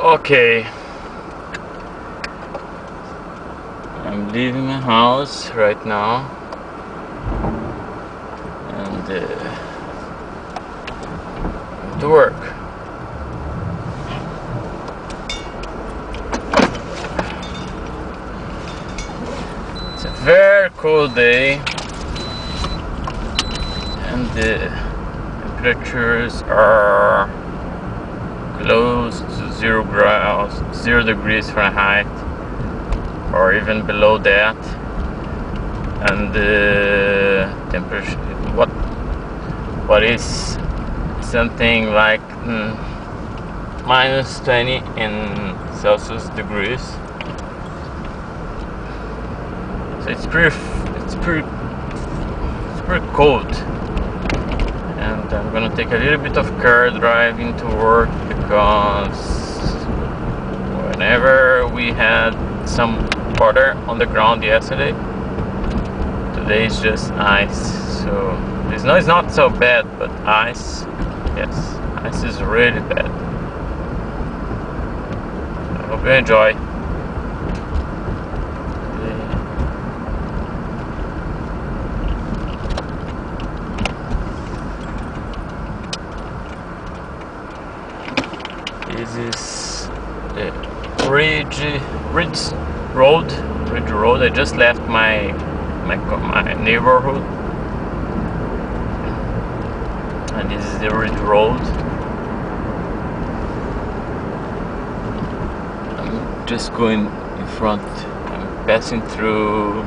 Okay, I'm leaving my house right now, and to work. It's a very cold day, and the temperatures are close to 0 degrees Fahrenheit, or even below that. And the temperature, what is something like minus 20 in Celsius degrees. So it's pretty cold. And I'm gonna take a little bit of car driving to work, because whenever we had some water on the ground yesterday, today is just ice. So the snow is not so bad, but ice, yes, ice is really bad. I hope you enjoy. This is the Ridge Road. I just left my neighborhood, and this is the Ridge Road. I'm just going in front. I'm passing through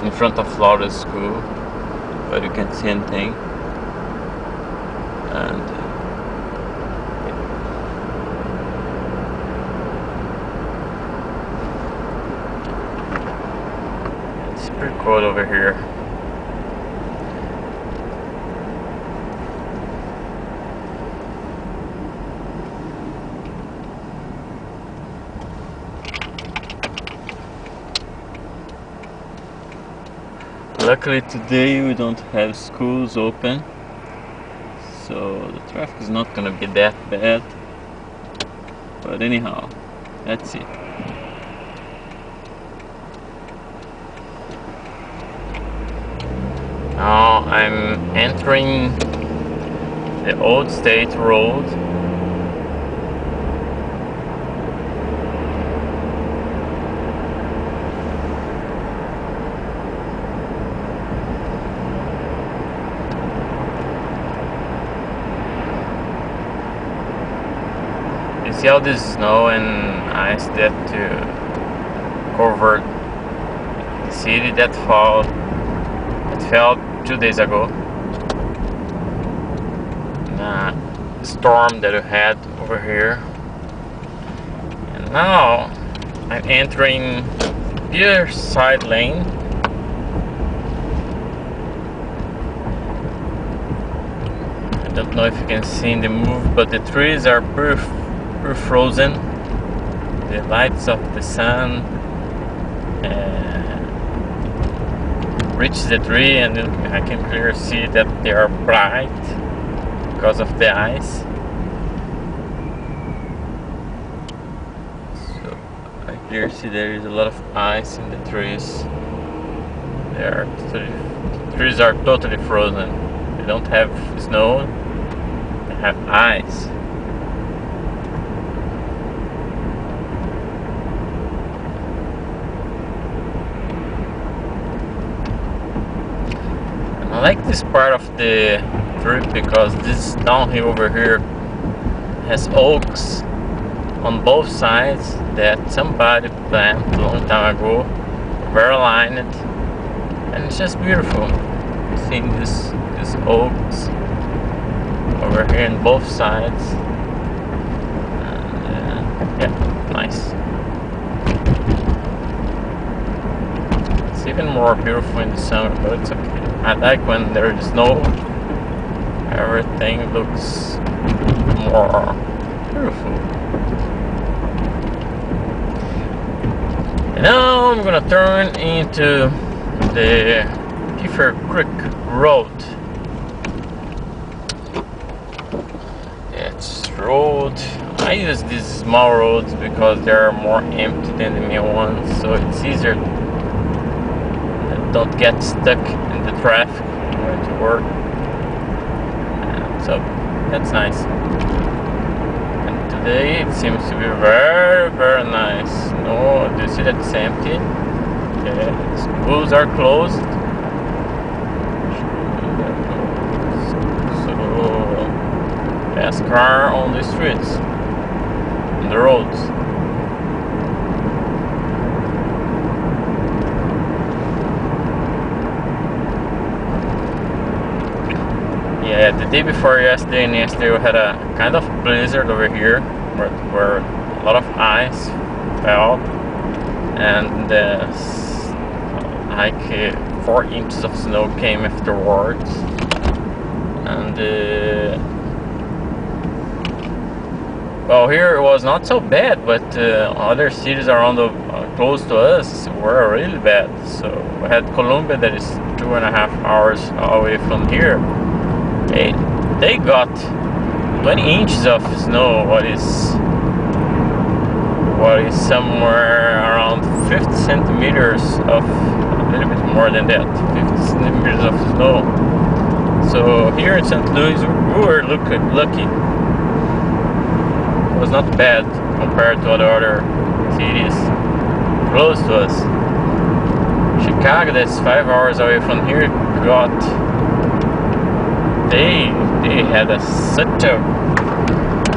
in front of Florida School, but you can't see anything. And it's pretty cold over here. Luckily today we don't have schools open, so the traffic is not gonna be that bad. But anyhow, that's it. Now I'm entering the Old State Road. You see all this snow and ice that covered the city that fell 2 days ago. The storm that we had over here. And now I'm entering Pier side lane. I don't know if you can see in the move, but the trees are pretty frozen. The lights of the sun reach the tree, and I can clearly see that they are bright because of the ice. So I clearly see there is a lot of ice in the trees. The trees are totally frozen. They don't have snow, they have ice. I like this part of the trip because this downhill over here has oaks on both sides that somebody planted a long time ago, very aligned, and it's just beautiful. Seeing these oaks over here on both sides, and yeah, nice. It's even more beautiful in the summer, but it's okay. I like when there is snow. Everything looks more beautiful. And now I'm gonna turn into the Kiefer Creek Road. It's road I use these small roads because they're more empty than the main ones, so it's easier. Don't get stuck in the traffic going to work. And so that's nice. And today it seems to be very, very nice. No, do you see that it's empty? Okay, schools are closed. So less car on the streets, on the roads. Yeah, the day before yesterday and yesterday we had a kind of blizzard over here where a lot of ice fell, and like 4 inches of snow came afterwards. And well, here it was not so bad, but other cities around close to us were really bad. So we had Columbia, that is 2.5 hours away from here. They got 20 inches of snow, what is somewhere around 50 centimeters of, a little bit more than that, 50 centimeters of snow. So here in St. Louis, we were lucky. It was not bad compared to other cities close to us. Chicago, that's 5 hours away from here, got... They had such a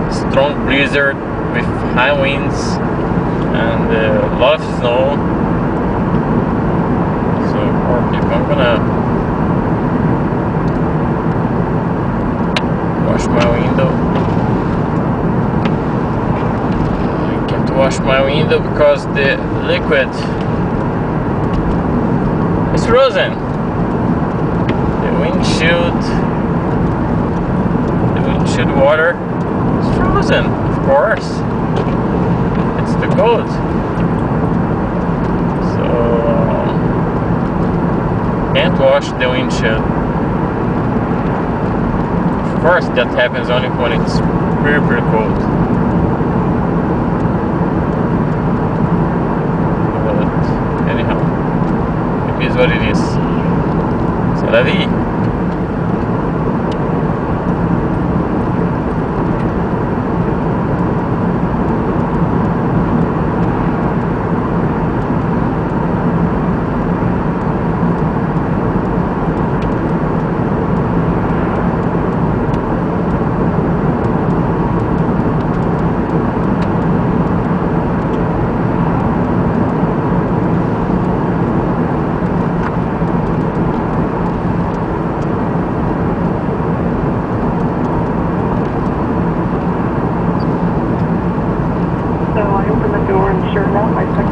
strong blizzard with high winds and a lot of snow. So poor people, I'm gonna wash my window. I can't wash my window because the liquid is frozen. The windshield water is frozen, of course. It's the cold. So can't wash the windshield. Of course, that happens only when it's very, very cold. But anyhow, it is what it is. C'est la vie.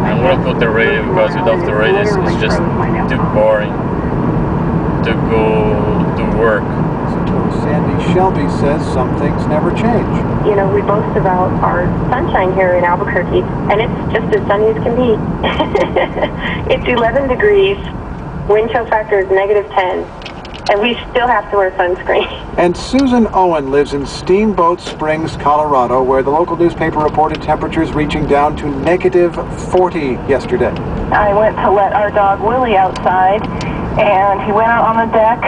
I'm gonna put the radio because without the radio it's just too boring to go to work. Sandy Shelby says some things never change. You know, we boast about our sunshine here in Albuquerque, and it's just as sunny as can be. It's 11 degrees, wind chill factor is -10, and we still have to wear sunscreen. And Susan Owen lives in Steamboat Springs, Colorado, where the local newspaper reported temperatures reaching down to -40 yesterday. I went to let our dog Willie outside, and he went out on the deck,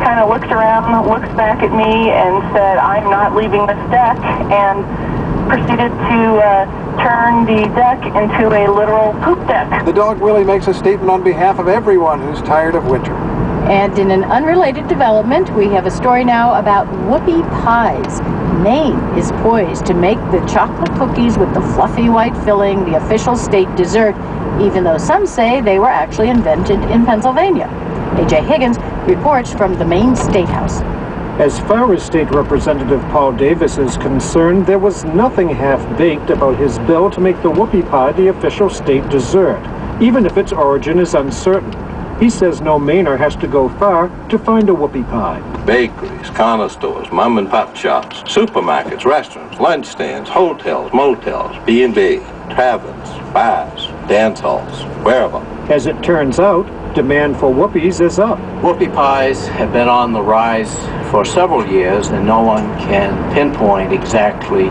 kind of looks around, looks back at me, and said, "I'm not leaving this deck," and proceeded to turn the deck into a literal poop deck. The dog Willie makes a statement on behalf of everyone who's tired of winter. And in an unrelated development, we have a story now about whoopie pies. Maine is poised to make the chocolate cookies with the fluffy white filling the official state dessert, even though some say they were actually invented in Pennsylvania. A.J. Higgins reports from the Maine State House. As far as State Representative Paul Davis is concerned, there was nothing half-baked about his bill to make the whoopie pie the official state dessert, even if its origin is uncertain. He says no Mainer has to go far to find a whoopie pie. Bakeries, corner stores, mom and pop shops, supermarkets, restaurants, lunch stands, hotels, motels, B&B, taverns, bars, dance halls, wherever. As it turns out, demand for whoopies is up. Whoopie pies have been on the rise for several years, and no one can pinpoint exactly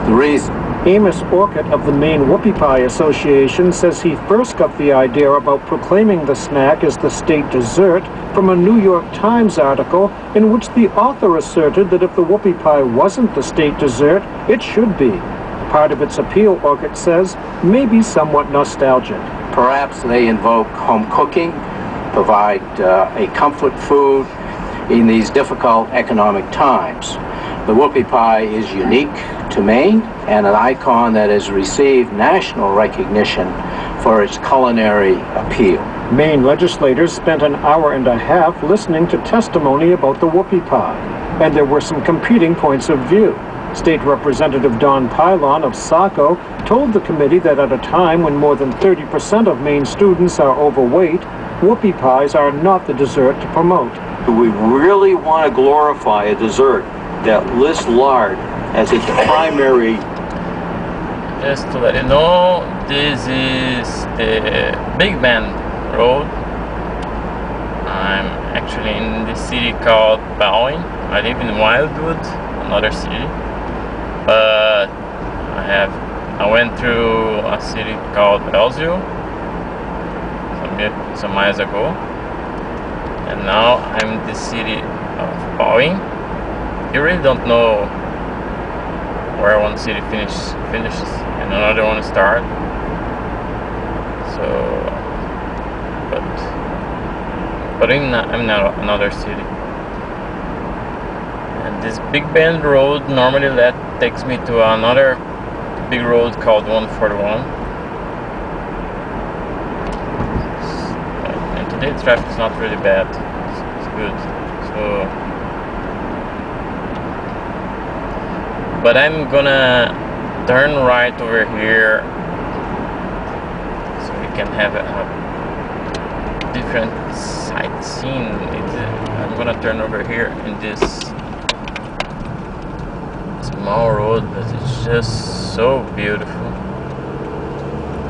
the reason. Amos Orcutt of the Maine Whoopie Pie Association says he first got the idea about proclaiming the snack as the state dessert from a New York Times article in which the author asserted that if the whoopie pie wasn't the state dessert, it should be. Part of its appeal, Orcutt says, may be somewhat nostalgic. Perhaps they invoke home cooking, provide a comfort food in these difficult economic times. The whoopie pie is unique to Maine and an icon that has received national recognition for its culinary appeal. Maine legislators spent an hour and a half listening to testimony about the whoopie pie, and there were some competing points of view. State Representative Don Pylon of Saco told the committee that at a time when more than 30% of Maine students are overweight, whoopie pies are not the dessert to promote. Do we really want to glorify a dessert that lists lard as its primary? Just to let you know, this is the Big Bend Road. I'm actually in the city called Ballwin. I live in Wildwood, another city. But I went through a city called Ellisville some miles ago, and now I'm in the city of Ballwin. You really don't know where one city finishes and another one starts. So, but I'm in another city. And this Big Bend Road normally takes me to another big road called 141. And today the traffic is not really bad. It's good. So, but I'm gonna turn right over here so we can have a different sightseeing. I'm gonna turn over here in this small road, but it's just so beautiful.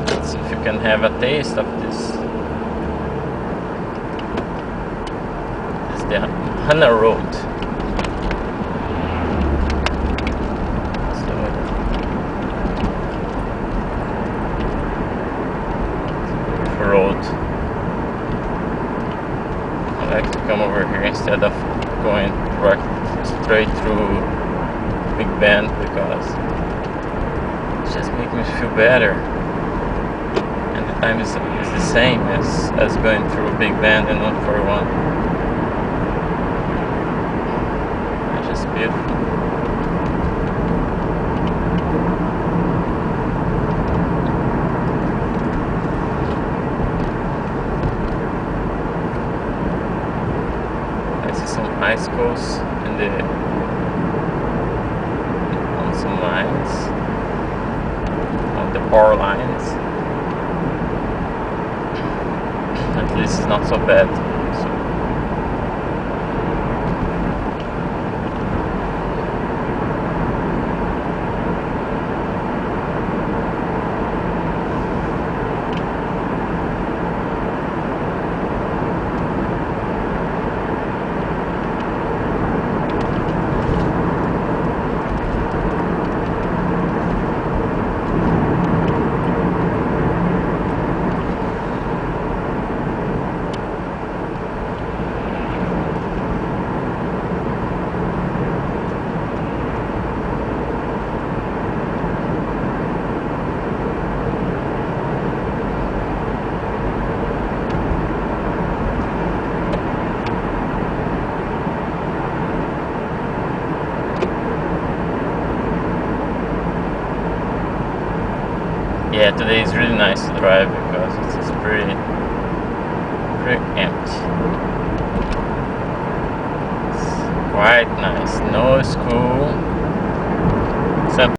Let's see if you can have a taste of this. This is the Hannah Road. Road. I like to come over here instead of going straight through Big Bend because it just makes me feel better, and the time is the same as going through Big Bend and 141. It's just beautiful. Some icicles on some lines, on the power lines. At least it's not so bad. Yeah, today is really nice to drive because it's pretty empty. It's quite nice. No school.